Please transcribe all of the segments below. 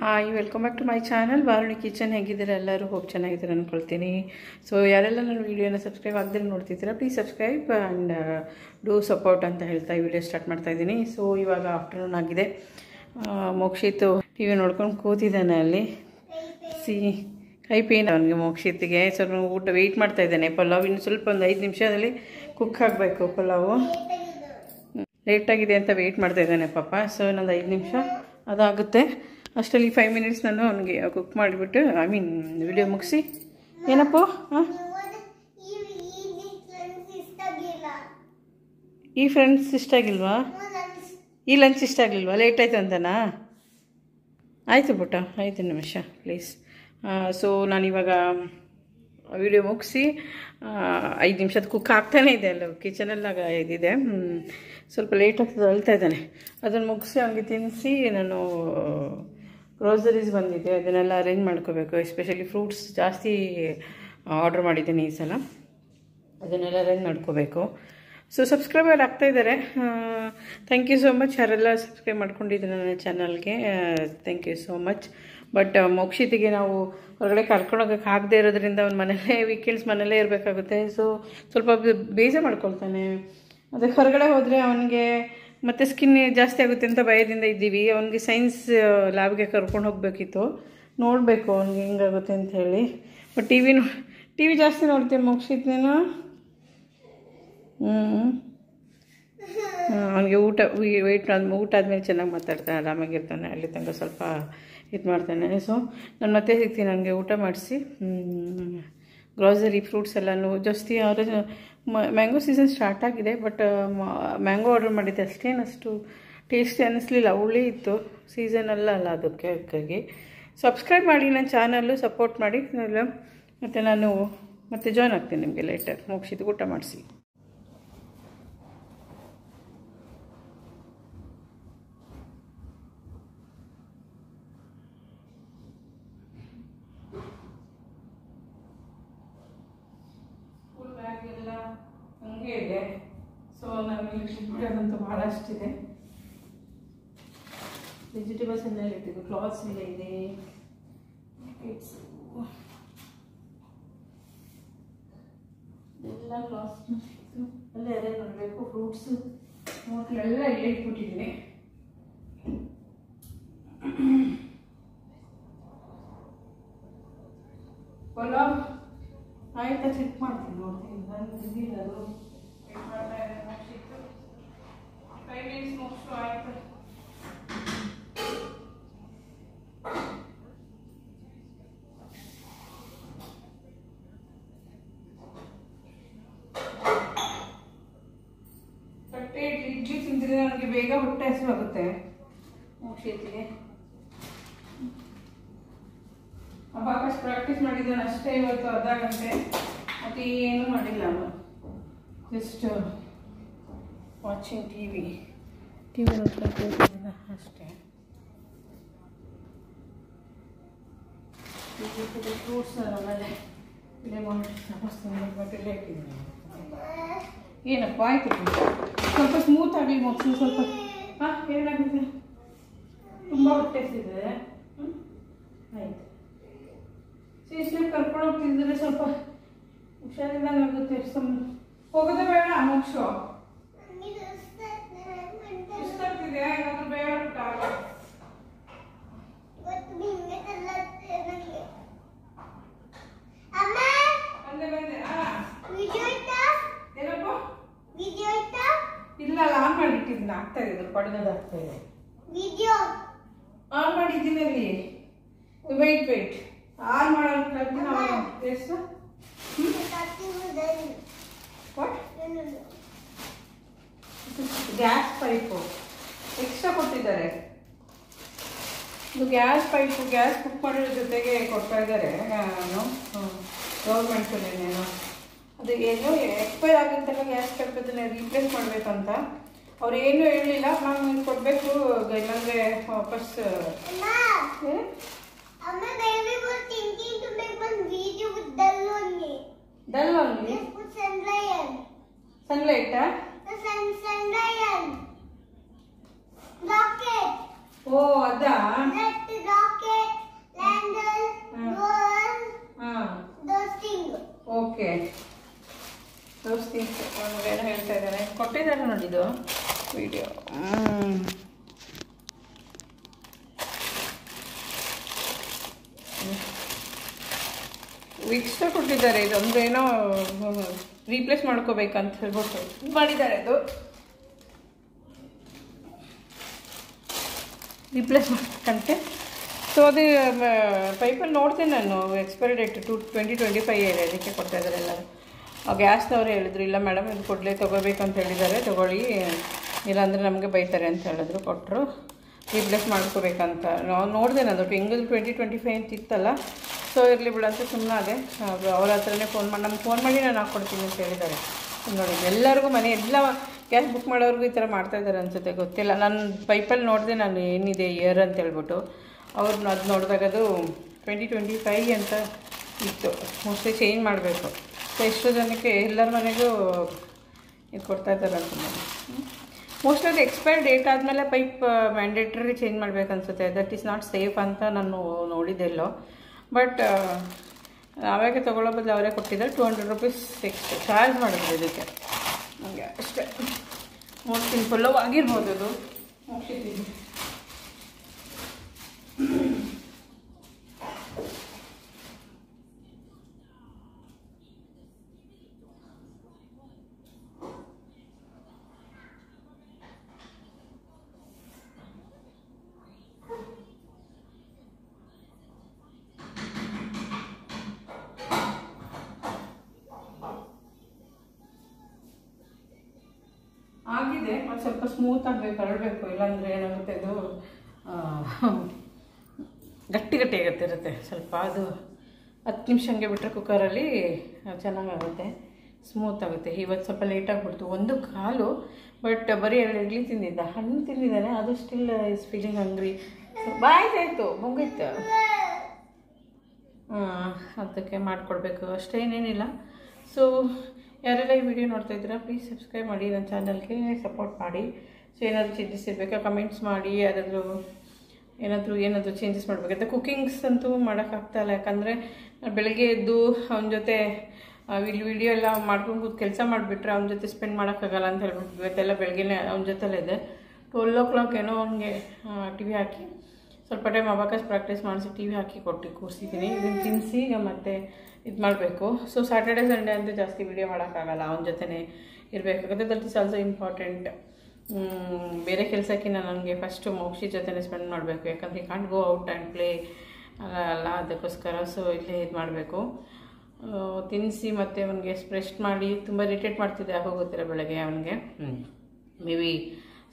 Hi welcome back to my channel Varuni kitchen. ಹೇಗಿದ್ದೀರಾ ಎಲ್ಲರೂ? Hope ಚೆನ್ನಾಗಿದ್ದೀರಾ ಅಂದ್ಕೊಳ್ತೀನಿ. ಸೊ ಯಾರೆಲ್ಲ ನನ್ನ ವೀಡಿಯೋನ ಸಬ್ಸ್ಕ್ರೈಬ್ ಆಗದೆ ನೋಡ್ತಿದ್ದೀರಾ, please subscribe and do support ಅಂತ ಹೇಳ್ತಾ ಈ ವಿಡಿಯೋ ಸ್ಟಾರ್ಟ್ ಮಾಡ್ತಾಯಿದ್ದೀನಿ. ಸೊ ಇವಾಗ ಆಫ್ಟರ್ನೂನ್ ಆಗಿದೆ. ಮೋಕ್ಷಿತ್ ಟಿ ವಿ ನೋಡ್ಕೊಂಡು ಕೂತಿದ್ದಾನೆ ಅಲ್ಲಿ. ಕೈ ಪೇನ್ ಅವನಿಗೆ ಮೋಕ್ಷಿತ್ಗೆ. ಸ್ವಲ್ಪ ಊಟ ವೆಯ್ಟ್ ಮಾಡ್ತಾ ಇದ್ದಾನೆ. ಪಲಾವ್ ಇನ್ನು ಸ್ವಲ್ಪ ಒಂದು 5 ನಿಮಿಷದಲ್ಲಿ ಕುಕ್ ಆಗಬೇಕು. ಪಲಾವು ಲೇಟಾಗಿದೆ ಅಂತ ವೆಯ್ಟ್ ಮಾಡ್ತಾ ಇದ್ದಾನೆ ಪಾಪ. ಸೊ ಇನ್ನೊಂದು 5 ನಿಮಿಷ ಅದಾಗುತ್ತೆ. ಅಷ್ಟರಲ್ಲಿ 5 ಮಿನಿಟ್ಸ್ ನಾನು ಅವನಿಗೆ ಕುಕ್ ಮಾಡಿಬಿಟ್ಟು ವಿಡಿಯೋ ಮುಗಿಸಿ. ಏನಪ್ಪ ಈ ಫ್ರೆಂಡ್ಸ್ ಇಷ್ಟ ಆಗಿಲ್ವಾ? ಈ ಲಂಚ್ ಇಷ್ಟ ಆಗಲಿಲ್ವಾ? ಲೇಟ್ ಆಯ್ತು ಅಂತನಾ? ಆಯಿತು ಪುಟ್ಟ, 5 ನಿಮಿಷ ಪ್ಲೀಸ್. ಸೊ ನಾನಿವಾಗ ವಿಡಿಯೋ ಮುಗಿಸಿ 5 ನಿಮಿಷದ ಕುಕ್ ಆಗ್ತಾನೇ ಇದೆ. ಅಲ್ಲ ಕಿಚನೆಲ್ಲ ಇದಿದೆ. ಸ್ವಲ್ಪ ಲೇಟ್ ಆಗ್ತದೆ, ಅಳ್ತಾ ಇದ್ದಾನೆ. ಅದನ್ನು ಮುಗಿಸಿ ಅವನಿಗೆ ತಿನ್ನಿಸಿ ನಾನು ಗ್ರೋಸರೀಸ್ ಬಂದಿದೆ, ಅದನ್ನೆಲ್ಲ ಅರೇಂಜ್ ಮಾಡ್ಕೋಬೇಕು. ಎಸ್ಪೆಷಲಿ ಫ್ರೂಟ್ಸ್ ಜಾಸ್ತಿ ಆರ್ಡ್ರ್ ಮಾಡಿದ್ದೀನಿ ಈ ಸಲ. ಅದನ್ನೆಲ್ಲ ಅರೇಂಜ್ ಮಾಡ್ಕೋಬೇಕು. ಸೊ ಸಬ್ಸ್ಕ್ರೈಬರ್ ಆಗ್ತಾಯಿದ್ದಾರೆ. Thank you so much. ಯಾರೆಲ್ಲ ಸಬ್ಸ್ಕ್ರೈಬ್ ಮಾಡ್ಕೊಂಡಿದ್ದಾರೆ ನನ್ನ ಚಾನಲ್ಗೆ, thank you so much. But ಮೋಕ್ಷಿತಿಗೆ ನಾವು ಹೊರಗಡೆ ಕರ್ಕೊಂಡೋಗಕ್ಕೆ ಆಗದೆ ಇರೋದ್ರಿಂದ ಅವ್ನು ಮನೇಲೇ ವೀಕೆಂಡ್ಸ್ ಮನೇಲೇ ಇರಬೇಕಾಗುತ್ತೆ. ಸೊ ಸ್ವಲ್ಪ ಬೇಜಾರು ಮಾಡ್ಕೊಳ್ತಾನೆ. ಅದಕ್ಕೆ ಹೊರಗಡೆ ಹೋದರೆ ಅವನಿಗೆ ಮತ್ತು ಸ್ಕಿನ್ ಜಾಸ್ತಿ ಆಗುತ್ತೆ ಅಂತ ಭಯದಿಂದ ಇದ್ದೀವಿ. ಅವನಿಗೆ ಸೈನ್ಸ್ ಲ್ಯಾಬ್ಗೆ ಕರ್ಕೊಂಡು ಹೋಗಬೇಕಿತ್ತು. ನೋಡಬೇಕು ಅವ್ನಿಗೆ ಹೆಂಗಾಗುತ್ತೆ ಅಂತ ಹೇಳಿ. ಬಟ್ ಟಿ ವಿ ಜಾಸ್ತಿ ನೋಡ್ತೀವಿ ಮೋಕ್ಷಿತ್ನೇನು. ಅವನಿಗೆ ಊಟ ಆದಮೇಲೆ ಚೆನ್ನಾಗಿ ಮಾತಾಡ್ತಾನೆ, ಆರಾಮಾಗಿರ್ತಾನೆ. ಅಲ್ಲಿ ತನಕ ಸ್ವಲ್ಪ ಇದು ಮಾಡ್ತಾನೆ. ಸೊ ನಾನು ಮತ್ತೆ ಸಿಗ್ತೀನಿ. ನನಗೆ ಊಟ ಮಾಡಿಸಿ ಗ್ರೋಸರಿ ಫ್ರೂಟ್ಸ್ ಎಲ್ಲನೂ ಜಾಸ್ತಿ. ಅವರ ಮ್ಯಾಂಗೋ ಸೀಸನ್ ಸ್ಟಾರ್ಟ್ ಆಗಿದೆ. ಬಟ್ ಮ್ಯಾಂಗೋ ಆರ್ಡರ್ ಮಾಡಿದ್ದೆ, ಅಷ್ಟೇನಷ್ಟು ಟೇಸ್ಟಿ ಅನ್ನಿಸ್ಲಿಲ್ಲ. ಹುಳಿ ಇತ್ತು. ಸೀಸನಲ್ಲ ಅಲ್ಲ ಅದಕ್ಕಾಗಿ. ಸಬ್ಸ್ಕ್ರೈಬ್ ಮಾಡಿ ನನ್ನ ಚಾನಲ್ಲು, ಸಪೋರ್ಟ್ ಮಾಡಿ. ಮತ್ತು ನಾನು ಮತ್ತೆ ಜಾಯ್ನ್ ಆಗ್ತೀನಿ ನಿಮಗೆ ಲೇಟರ್. ಮೋಕ್ಷಿತ್ ಊಟ ಮಾಡಿಸಿ. ಎಲ್ಲ ಹಂಗೆ ಇದೆ. ಸೊ ನಮಗೆ ಬಿಡೋದಂತೂ ಭಾಳಷ್ಟಿದೆ. ವೆಜಿಟೇಬಲ್ಸ್ ಎಲ್ಲ ಇಟ್ಟಿದ್ದು, ಕ್ಲಾತ್ಸ್ ಎಲ್ಲ ಇದೆ, ಎಲ್ಲ ಕ್ಲಾತ್ಸ್ ಎಲ್ಲ ಅರೇಂಜ್ ಮಾಡಬೇಕು. ಫ್ರೂಟ್ಸು ಎಲ್ಲ ಇಲ್ಲೇ ಇಟ್ಬಿಟ್ಟಿದ್ದೀನಿ. ಪಲಾವ್ ಆಯ್ತಾ? ಚೆಕ್ ಮಾಡ್ತೀನಿ, ನೋಡ್ತೀನಿ. ನಾನು ತಿಂದಿಲ್ಲ, ಅದು ವೆಯ್ಟ್ ಮಾಡ್ತಾ ಇದ್ದೇನೆ. ಮುಗಿಸಿತ್ತು 5 ಮಿನಿಟ್ಸ್ ಮುಗಿಸು ಆಯ್ತು. ತಟ್ಟೆ ಇಡ್ಲಿ ತಿಂದರೆ ನನಗೆ ಬೇಗ ಹೊಟ್ಟೆ ಹಸಿವಾಗುತ್ತೆ. ಮುಗಿಸಿತಿಗೆ ಅಬಾಕಸ್ ಪ್ರಾಕ್ಟೀಸ್ ಮಾಡಿದ್ದಾನೆ ಅಷ್ಟೇ ಇವತ್ತು, ಅರ್ಧ ಗಂಟೆ. ಮತ್ತು ಏನೂ ಮಾಡಿಲ್ಲ ಅವನು. ಜಸ್ಟ್ ವಾಚಿಂಗ್ ಟಿ ವಿ ನೋಡ್ಕೊಂಡು ಅಷ್ಟೇ. ಫ್ರೂಟ್ಸ್ ಆಮೇಲೆ ಇಲ್ಲೇ ಮಾಡಿ ಬಟ್ ಇಲ್ಲೇ ಇಟ್ಟಿದ್ದೀನಿ. ಏನಪ್ಪ ಆಯ್ತು, ಸ್ವಲ್ಪ ಸ್ಮೂತ್ ಆಗಲಿ ಮೊದಲು. ಸ್ವಲ್ಪ ಏನಾಗಿದೆ? ತುಂಬ ಹೊಟ್ಟೆ ಹಸಿದೆ. ಆಯಿತು. ಸೀಸ್ನಾಗ ಕರ್ಕೊಂಡು ಹೋಗ್ತಿದ್ರೆ ಸ್ವಲ್ಪ ಹುಷಾರಿದ್ದಂಗೆ ಆಗುತ್ತೆ. ಹೋಗೋದೇ ಬೇಡ ಮೋಕ್ಷ. ಇಷ್ಟಾಗ್ತಿದೆ ಏನಾದರೂ ಬೇಡ ಬಂದೆ. ಏನಪ್ಪ? ಇಲ್ಲ ಆನ್ ಮಾಡಿಟ್ಟಿದ್ದೀನಿ. ಆಗ್ತಾ ಇದೆ, ಪಡೆದ ಆಗ್ತಾ ಇದೆ. ಆನ್ ಮಾಡಿದ್ದೀನಿ ಅಲ್ಲಿ. ವೆಯ್ಟ್ ಆನ್ ಮಾಡೋದು ಎಷ್ಟು? ಗ್ಯಾಸ್ ಪೈಪು ಎಕ್ಸ್ಟ್ರಾ ಕೊಟ್ಟಿದ್ದಾರೆ. ಇದು ಗ್ಯಾಸ್ ಪೈಪು, ಗ್ಯಾಸ್ ಬುಕ್ ಮಾಡೋದ್ರ ಜೊತೆಗೆ ಕೊಡ್ತಾ ಇದ್ದಾರೆ ಗೌರ್ಮೆಂಟಲ್ಲೇನೇನೋ. ಅದು ಏನೋ ಎಕ್ಸ್ಪೈರ್ ಆಗುತ್ತಲ್ಲ ಗ್ಯಾಸ್ ಪೈಪ್, ಅದನ್ನ ರೀಪ್ಲೇಸ್ ಮಾಡಬೇಕಂತ. ಅವ್ರು ಏನೂ ಹೇಳಲಿಲ್ಲ. ನಾನು ಇದು ಕೊಡಬೇಕು, ಇಲ್ಲಾಂದರೆ ವಾಪಸ್. Dull only? Just put sunlight. Sunlight, huh? Sunlight. Rocket. Oh, ada. Let rocket. ಕೊಟ್ಟಿದ್ದಾರೆ ನೋಡಿದ್ದು ವಿಡಿಯೋ. ಎಕ್ಸ್ಟ್ರಾ ಕೊಟ್ಟಿದ್ದಾರೆ. ಇದೊಂದೇನೋ ರೀಪ್ಲೇಸ್ ಮಾಡ್ಕೋಬೇಕಂತ ಹೇಳ್ಬಿಟ್ಟು ಮಾಡಿದ್ದಾರೆ. ಅದು ರೀಪ್ಲೇಸ್ ಮಾಡ್ಬೇಕಂತೆ. ಸೊ ಅದು ಪೈಪಲ್ಲಿ ನೋಡ್ತೀನಿ ನಾನು, ಎಕ್ಸ್ಪೈರಿ ಡೇಟ್ 2025 ಇದೆ, ಅದಕ್ಕೆ ಕೊಡ್ತಾ ಇದ್ದಾರೆ ಎಲ್ಲರೂ. ಗ್ಯಾಸ್ನವ್ರು ಹೇಳಿದ್ರು, ಇಲ್ಲ ಮೇಡಮ್ ಇದು ಕೊಡಲೇ ತೊಗೋಬೇಕಂತ ಹೇಳಿದ್ದಾರೆ, ತೊಗೊಳ್ಳಿ, ಇಲ್ಲಾಂದರೆ ನಮಗೆ ಬೈತಾರೆ ಅಂತ ಹೇಳಿದ್ರು. ಕೊಟ್ಟರು, ರೀಪ್ಲೇಸ್ ಮಾಡ್ಕೋಬೇಕಂತ. ನಾವು ನೋಡಿದೆ, ಅದು ಇಂಗ್ಲಿಷ್ 2025 ಅಂತ ಇತ್ತಲ್ಲ. ಸೊ ಇರಲಿ ಬಿಡು ಅಂತ ಸುಮ್ಮನೆ ಅದೇ. ಅವ್ರ ಹತ್ರನೇ ನಮ್ಗೆ ಫೋನ್ ಮಾಡಿ ನಾನು ಹಾಕ್ಕೊಡ್ತೀನಿ ಅಂತ ಹೇಳಿದ್ದಾರೆ. ನೋಡಿ, ಎಲ್ಲರಿಗೂ ಮನೆ ಎಲ್ಲ ಗ್ಯಾಸ್ ಬುಕ್ ಮಾಡೋರ್ಗೂ ಈ ಥರ ಮಾಡ್ತಾಯಿದ್ದಾರೆ ಅನಿಸುತ್ತೆ, ಗೊತ್ತಿಲ್ಲ. ನಾನು ಪೈಪಲ್ಲಿ ನೋಡಿದೆ ನಾನು ಏನಿದೆ ಇಯರ್ ಅಂತ ಹೇಳ್ಬಿಟ್ಟು. ಅವ್ರನ್ನ ಅದು ನೋಡಿದಾಗ ಅದು 2025 ಅಂತ ಇತ್ತು. ಮೋಸ್ಟ್ಲಿ ಚೇಂಜ್ ಮಾಡಬೇಕು. ಸೊ ಎಷ್ಟೋ ಜನಕ್ಕೆ ಎಲ್ಲರ ಮನೆಗೂ ಇದು ಕೊಡ್ತಾಯಿದ್ದಾರೆ ಅಂತ ನಾನು. ಮೋಸ್ಟ್ಲಿ ಅದು ಎಕ್ಸ್ಪೈರ್ ಡೇಟ್ ಆದಮೇಲೆ ಪೈಪ್ ಮ್ಯಾಂಡೇಟ್ರಿ ಚೇಂಜ್ ಮಾಡಬೇಕನ್ಸುತ್ತೆ. ದಟ್ ಈಸ್ ನಾಟ್ ಸೇಫ್ ಅಂತ ನಾನು ನೋಡಿದ್ದೆಲ್ಲೋ. ಬಟ್ ನಾವಾಗೆ ತೊಗೊಳ್ಳೋ ಬದಲು ಅವರೇ ಕೊಟ್ಟಿದ್ದಾರೆ. 200 ರೂಪೀಸ್ ಎಕ್ಸ್ಟ್ರಾ ಚಾರ್ಜ್ ಮಾಡಿದ್ರು ಇದಕ್ಕೆ. ಹಾಗೆ ಅಷ್ಟೇ. ಮೋಸ್ಟ್ ಸಿಂಪಲ್ಲು ಆಗಿರ್ಬೋದು ಅದು. ಮುಗಿಸಿದ್ದೀನಿ. ಆಗಿದೆ, ಮತ್ತು ಸ್ವಲ್ಪ ಸ್ಮೂತ್ ಆಗಬೇಕು, ಹರಡಬೇಕು. ಇಲ್ಲಾಂದರೆ ಏನಾಗುತ್ತೆ, ಅದು ಗಟ್ಟಿ ಗಟ್ಟಿ ಆಗುತ್ತಿರುತ್ತೆ ಸ್ವಲ್ಪ. ಅದು 10 ನಿಮಿಷ ಹಂಗೆ ಬಿಟ್ಟರೆ ಕುಕ್ಕರಲ್ಲಿ ಚೆನ್ನಾಗಾಗುತ್ತೆ, ಸ್ಮೂತ್ ಆಗುತ್ತೆ. ಇವತ್ತು ಸ್ವಲ್ಪ ಲೇಟಾಗಿಬಿಡ್ತು. ಒಂದು ಕಾಲು, ಬಟ್ ಬರೀ 2 ಇಡ್ಲಿ ತಿಂದಿದ್ದ. ಹಣ್ಣು ತಿಂದಿದ್ದಾನೆ, ಅದು ಸ್ಟಿಲ್ ಈಸ್ ಫೀಲಿಂಗ್ ಹಂಗ್ರಿ. ಬಾಯ್ತಾಯಿತು, ಮುಗೀತು. ಅದಕ್ಕೆ ಮಾಡಿಕೊಡ್ಬೇಕು ಅಷ್ಟೇ, ಏನೇನಿಲ್ಲ. ಸೊ ಯಾರೆಲ್ಲ ಈ ವಿಡಿಯೋ ನೋಡ್ತಾ ಇದ್ದೀರಾ, ಪ್ಲೀಸ್ ಸಬ್ಸ್ಕ್ರೈಬ್ ಮಾಡಿ, ನನ್ನ ಚಾನಲ್ಗೆ ಸಪೋರ್ಟ್ ಮಾಡಿ. ಸೊ ಏನಾದರೂ ಚೇಂಜಸ್ ಇರಬೇಕಾ ಕಮೆಂಟ್ಸ್ ಮಾಡಿ. ಏನಾದರೂ ಚೇಂಜಸ್ ಮಾಡಬೇಕಂತ. ಕುಕ್ಕಿಂಗ್ಸ್ ಅಂತೂ ಮಾಡೋಕ್ಕಾಗ್ತಾಯಿಲ್ಲ, ಯಾಕಂದರೆ ಬೆಳಗ್ಗೆ ಎದ್ದು ಅವನ ಜೊತೆ ಇಲ್ಲಿ ವಿಡಿಯೋ ಎಲ್ಲ ಮಾಡ್ಕೊಂಡು ಕೆಲಸ ಮಾಡಿಬಿಟ್ರೆ ಅವನ ಜೊತೆ ಸ್ಪೆಂಡ್ ಮಾಡೋಕ್ಕಾಗಲ್ಲ ಅಂತ ಹೇಳ್ಬಿಟ್ಟು ಇವತ್ತೆಲ್ಲ ಬೆಳಗ್ಗೆನೇ ಅವನ ಜೊತೆಲೇ ಇದೆ. 12 o'clock ಏನೋ ಅವನಿಗೆ ಟಿ ವಿ ಹಾಕಿ ಸ್ವಲ್ಪ ಟೈಮ್ ಅಬಾಕಸ್ ಪ್ರಾಕ್ಟೀಸ್ ಮಾಡಿಸಿ ಟಿ ವಿ ಹಾಕಿ ಕೊಟ್ಟು ಕೂರಿಸಿದ್ದೀನಿ. ಇದನ್ನು ತಿನ್ನಿಸಿ ಈಗ ಮತ್ತೆ ಇದು ಮಾಡಬೇಕು. ಸೊ ಸ್ಯಾಟರ್ಡೆ ಸಂಡೇ ಅಂತೂ ಜಾಸ್ತಿ ವೀಡಿಯೋ ಮಾಡೋಕ್ಕಾಗಲ್ಲ, ಅವನ ಜೊತೆನೇ ಇರಬೇಕಾಗುತ್ತೆ. That is also important. ಬೇರೆ ಕೆಲಸಕ್ಕಿಂತ ನನಗೆ ಫಸ್ಟು ಮೋಕ್ಷಿ ಜೊತೆನೇ ಸ್ಪೆಂಡ್ ಮಾಡಬೇಕು, ಯಾಕಂದರೆ ಈ can't go out and play ಅಲ್ಲ, ಅದಕ್ಕೋಸ್ಕರ. ಸೊ ಇಲ್ಲೇ ಇದು ಮಾಡಬೇಕು. ತಿನ್ನಿಸಿ ಮತ್ತು ಅವನಿಗೆ ರೆಸ್ಟ್ ಮಾಡಿ. ತುಂಬ ಇರಿಟೇಟ್ ಮಾಡ್ತಿದ್ದೆ, ಆಗೋಗುತ್ತಿಲ್ಲ ಬೆಳಗ್ಗೆ ಅವನಿಗೆ. ಮೇ ಬಿ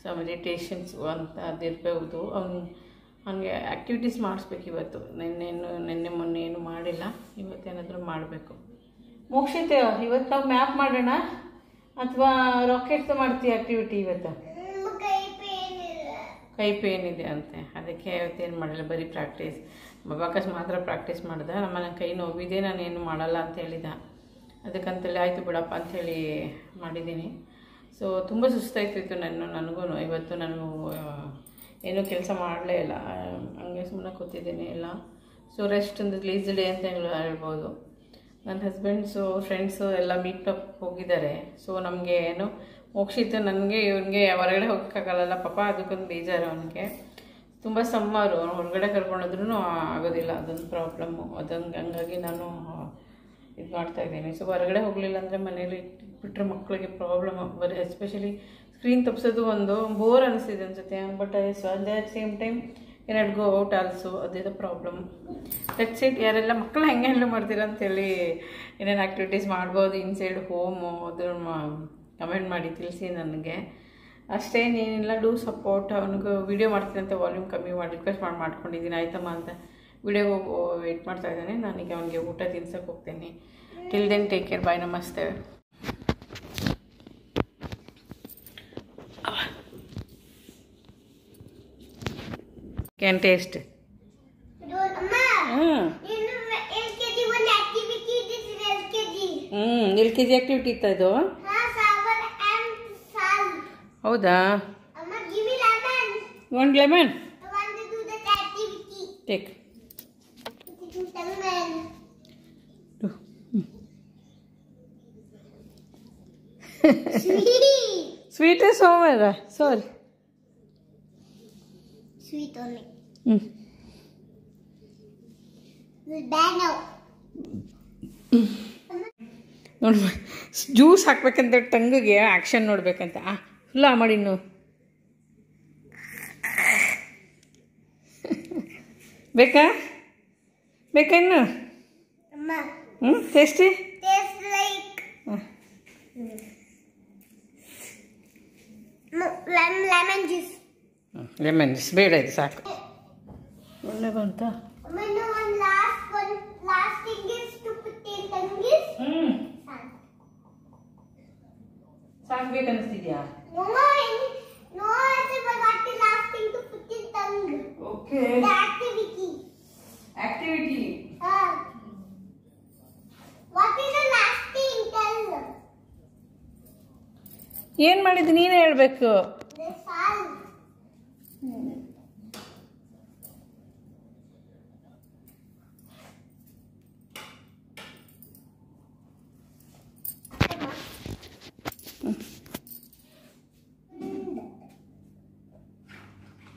ಸೊ ಮೆಡಿಟೇಷನ್ಸ್ ಅಂತ ಅದಿರಬಹುದು. ಅವನಿಗೆ ಆ್ಯಕ್ಟಿವಿಟೀಸ್ ಮಾಡಿಸ್ಬೇಕು ಇವತ್ತು. ನಿನ್ನೆ ಮೊನ್ನೆ ಏನು ಮಾಡಿಲ್ಲ, ಇವತ್ತೇನಾದರೂ ಮಾಡಬೇಕು. ಮೋಕ್ಷಿತ, ಇವತ್ತು ನಾವು ಮ್ಯಾಪ್ ಮಾಡೋಣ ಅಥವಾ ರಾಕೆಟ್ದು ಮಾಡ್ತೀವಿ ಆ್ಯಕ್ಟಿವಿಟಿ? ಇವತ್ತು ಕೈ ಪೇನ್ ಇದೆ ಅಂತೆ, ಅದಕ್ಕೆ ಇವತ್ತೇನು ಮಾಡಿಲ್ಲ, ಬರೀ ಪ್ರಾಕ್ಟೀಸ್. ಅಬಾಕಸ್ ಮಾತ್ರ ಪ್ರಾಕ್ಟೀಸ್ ಮಾಡಿದೆ. ನಮ್ಮ ಕೈ ನೋವಿದೆ, ನಾನೇನು ಮಾಡಲ್ಲ ಅಂತ ಹೇಳಿದ. ಅದಕ್ಕಂತೇಳಿ ಆಯಿತು ಬಿಡಪ್ಪ ಅಂಥೇಳಿ ಮಾಡಿದ್ದೀನಿ. ಸೊ ತುಂಬ ಸುಸ್ತಾಯ್ತಿತ್ತು ನನಗೂ. ಇವತ್ತು ನಾನು ಏನೂ ಕೆಲಸ ಮಾಡಲೇ ಇಲ್ಲ, ಹಂಗೆ ಸುಮ್ಮನೆ ಕೂತಿದ್ದೀನಿ ಎಲ್ಲ. ಸೊ ರೆಸ್ಟ್ ಅಂದರೆ ಲೀಸ್ ಡೇ ಅಂತ ಹೇಳ್ಬೋದು. ನನ್ನ ಹಸ್ಬೆಂಡ್ಸು ಫ್ರೆಂಡ್ಸು ಎಲ್ಲ ಮೀಟಪ್ ಹೋಗಿದ್ದಾರೆ. ಸೊ ನಮಗೆ ಏನು ಮೋಕ್ಷಿತ್ತು, ನನಗೆ ಇವನಿಗೆ ಹೊರಗಡೆ ಹೋಗೋಕ್ಕಾಗಲ್ಲ ಪಾಪ, ಅದಕ್ಕೊಂದು ಬೇಜಾರು ಅವನಿಗೆ. ತುಂಬ ಸಮ್ಮರು, ಹೊರಗಡೆ ಕರ್ಕೊಂಡೋದ್ರೂ ಆಗೋದಿಲ್ಲ, ಅದೊಂದು ಪ್ರಾಬ್ಲಮ್ಮು. ಹಂಗಾಗಿ ನಾನು ಇದು ಮಾಡ್ತಾಯಿದ್ದೀನಿ. ಸೊ ಹೊರಗಡೆ ಹೋಗಲಿಲ್ಲ ಅಂದರೆ ಮನೇಲಿ ಬಿಟ್ಟರೆ ಮಕ್ಕಳಿಗೆ ಪ್ರಾಬ್ಲಮ್. ಬರೀ ಎಸ್ಪೆಷಲಿ ಸ್ಕ್ರೀನ್ ತಪ್ಪಿಸೋದು ಒಂದು ಬೋರ್ ಅನಿಸ್ತಿದೆ ಅನ್ಸುತ್ತೆ. But at same time and go out also, ಅದೇ ಪ್ರಾಬ್ಲಮ್. That's it. ಯಾರೆಲ್ಲ ಮಕ್ಕಳು ಹೆಂಗೆ ಹ್ಯಾಂಡಲ್ ಮಾಡ್ತೀರಾ ಅಂತೇಳಿ, ಏನೇನು ಆ್ಯಕ್ಟಿವಿಟೀಸ್ ಮಾಡ್ಬೋದು ಇನ್ಸೈಡ್ ಹೋಮು, ಅದನ್ನು ಕಮೆಂಟ್ ಮಾಡಿ ತಿಳಿಸಿ ನನಗೆ. ಅಷ್ಟೇ, ನೀನೆಲ್ಲ ಡೂ ಸಪೋರ್ಟ್. ಅವನಿಗೆ ವೀಡಿಯೋ ಮಾಡ್ತೀನಿ ಅಂತ ವಾಲ್ಯೂಮ್ ಕಮ್ಮಿ ಮಾಡಿ ರಿಕ್ವೆಸ್ಟ್ ಮಾಡ್ಕೊಂಡಿದ್ದೀನಿ, ಆಯ್ತಮ್ಮ ಅಂತ. ವಿಡಿಯೋ ವೆಯ್ಟ್ ಮಾಡ್ತಾ ಇದ್ದಾನೆ. ನಾನೀಗ ಅವನಿಗೆ ಊಟ ತಿನ್ಸಕ್ಕೆ ಹೋಗ್ತೀನಿ. ಟಿಲ್ ದೆನ್ ಟೇಕ್ ಕೇರ್, ಬಾಯ್, ನಮಸ್ತೆ. Can taste. LKG ಆಕ್ಟಿವಿಟಿ ಇತ್ತ ಇದು? ಹೌದಾ? One lemon. Take. Sweet. Sweet ಸೋಮವಾರ ಸಾರಿ Sweet only. ಹ್ಞೂ Bad now. ನೋಡಿ ಜ್ಯೂಸ್ ಹಾಕ್ಬೇಕಂತ ಟಂಗಿಗೆ ಆ್ಯಕ್ಷನ್ ನೋಡ್ಬೇಕಂತ ಫುಲ್ಲ ಮಾಡಿ ಇನ್ನು ಬೇಕಾ ಬೇಕಾ ಇನ್ನು Amma. Tasty Tastes like lemon juice. Lemon juice ಬೇಡ ಇದು ಸಾಕು ಒಳ್ಳೆ ಬಂತ Amma, no one last thing is to put in tongues. ಸಾಕು ಬೇಕನ್ನಿಸ್ತಿದ್ಯಾ No, I forgot the last thing to put in tongue. Okay The activity. Activity What is the last thing? Tell. ಏನು ಮಾಡಿದ್ದು ನೀನೇ ಹೇಳಬೇಕು The sun.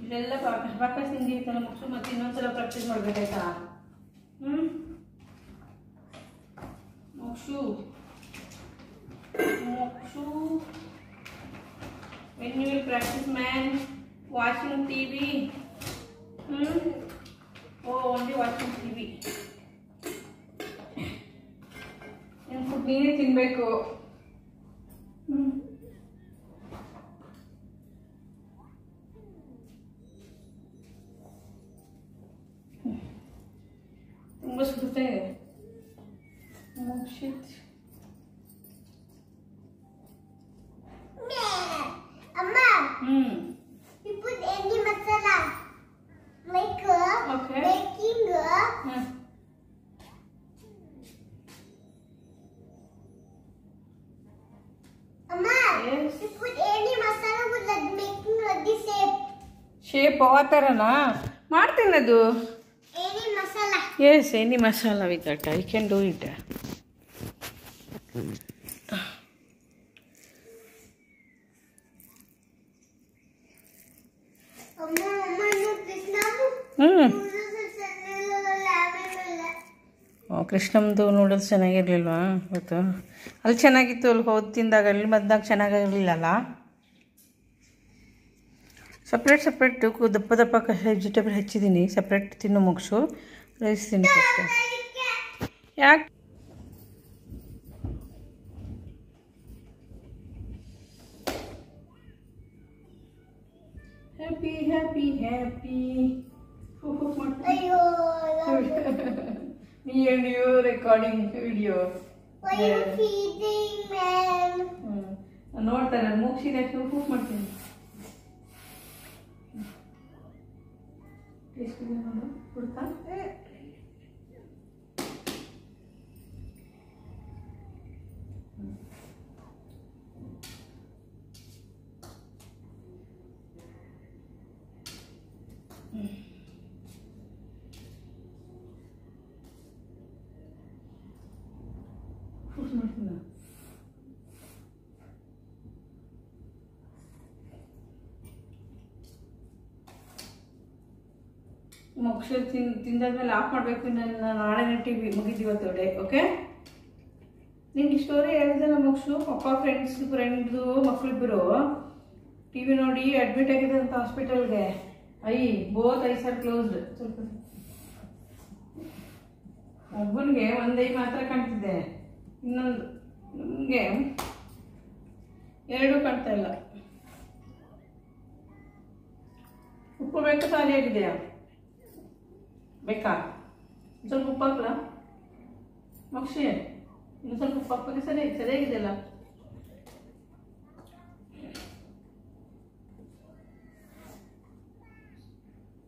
ಇದೆಲ್ಲ ಬಾಕಸ್ ಹಿಂಗಿರ್ತಲ್ಲ ಮುಗಿಸು ಮತ್ತೆ ಇನ್ನೊಂದ್ಸಲ practice ಮಾಡ್ಬೇಕಾಯ್ತಾ ಮುಗಿಸು ಮುಗಿಸು when you will practice man watching TV oh only watching TV ಏನು food ನೀನೇ ತಿನ್ನಬೇಕು ತುಂಬ ಸುಡುತ್ತೆ ಮುಗಿಸಿತ್ತು Amma, you put any masala like Okay. baking. Amma, Yes. you put any masala with that making the shape. Shape ಆ ಥರನಾ ಮಾಡ್ತೀನಿ ಅದು Any masala. Yes any masala with that I can do it Amma, no Krishna. ಕೃಷ್ಣಮ್ದು noodles ಚೆನ್ನಾಗಿರಲಿಲ್ವಾ ಇವತ್ತು ಅಲ್ಲಿ ಚೆನ್ನಾಗಿತ್ತು ಅಲ್ಲಿ ಹೋದ್ ತಿಂದಾಗ ಅಲ್ಲಿ ಮದ್ದಾಗ ಚೆನ್ನಾಗಿರಲಿಲ್ಲಲ್ಲ ಸಪ್ರೇಟ್ ದಪ್ಪ ದಪ್ಪ ವೆಜಿಟೇಬಲ್ ಹೆಚ್ಚಿದ್ದೀನಿ ಸಪ್ರೇಟ್ ತಿನ್ನು ಮುಗಿಸು ರೈಸ್ ತಿನ್ನು ಫಸ್ಟ್ ಯಾಕೆ happy happy happy Ayo, me and you recording video. why you feeding man? ನೋಡ್ತಾರೆ ಮುಗಿಸಿದ ಹೂಪ್ ಮಾಡ್ತೀನಿ ಎಷ್ಟಿದೆ ನೋಡು ಕೊಡ್ತಾ ಮಾಡ್ತೀನಿ ಮೋಕ್ಷ ತಿಂದಾದ್ಮೇಲೆ ಆಫ್ ಮಾಡಬೇಕು ನನ್ನ ನಾಳೆನೇ ಟಿ ವಿ ಮುಗಿದಿವತ್ತು ಡೇ ಓಕೆ ನಿಂಗೆ ಸ್ಟೋರಿ ಹೇಳಿದೆಲ್ಲ ಮೋಕ್ಷು ಪಪ್ಪ ಫ್ರೆಂಡ್ದು ಮಕ್ಕಳಿಬ್ಬರು ಟಿ ವಿ ನೋಡಿ ಅಡ್ಮಿಟ್ ಆಗಿದೆ ಅಂತ ಹಾಸ್ಪಿಟಲ್ಗೆ ಬೋತ್ ಐಸ್ ಆರ್ ಕ್ಲೋಸ್ಡ್ ಸ್ವಲ್ಪ ಒಬ್ಬನಿಗೆ ಒಂದು ಐ ಮಾತ್ರ ಕಾಣ್ತಿದೆ ಇನ್ನೊಂದು ನಿಮಗೆ ಎರಡೂ ಕಾಣ್ತಾ ಇಲ್ಲ ಉಪ್ಪು ಬೇಕು ಖಾಲಿ ಆಗಿದೆಯಾ ಬೇಕಾ ಸ್ವಲ್ಪ ಉಪ್ಪು ಹಾಕ್ಲಾ ಮಕ್ಷಿ ಇನ್ನು ಸ್ವಲ್ಪ ಉಪ್ಪು ಹಾಕ್ಬೇಕು ಸರಿಯಾಗಿದೆಯಲ್ಲ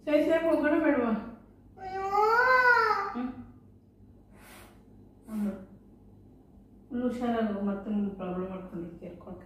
ಸರಿ ಹೋಗೋಣ ಬೇಡವಾ ಹುಷಾರಾಗ ಮತ್ತೆ ಪ್ರಾಬ್ಲಮ್ ಮಾಡ್ಕೊಂಡು ಕೇಳ್ಕೊಂಡು